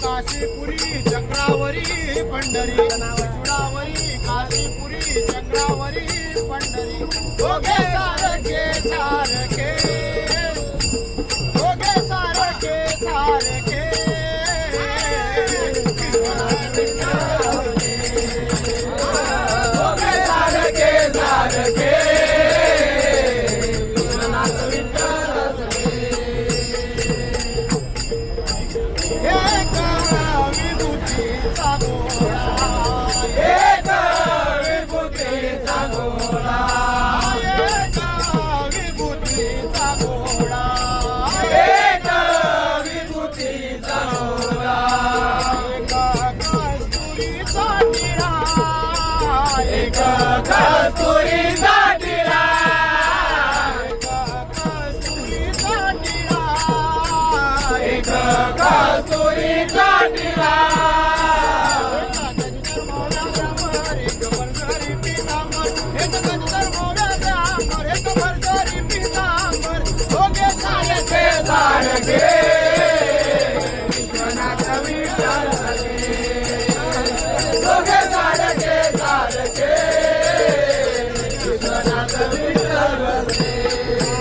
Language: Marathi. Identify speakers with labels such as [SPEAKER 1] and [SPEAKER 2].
[SPEAKER 1] काशीपुरी चक्रावरी पंढरी चुडावरी काशीपुरी चक्रावरी पंढरी दोघे सारखे सारखे दोघे सारखे सारखे दोघे सारखे सारखे
[SPEAKER 2] Yeah.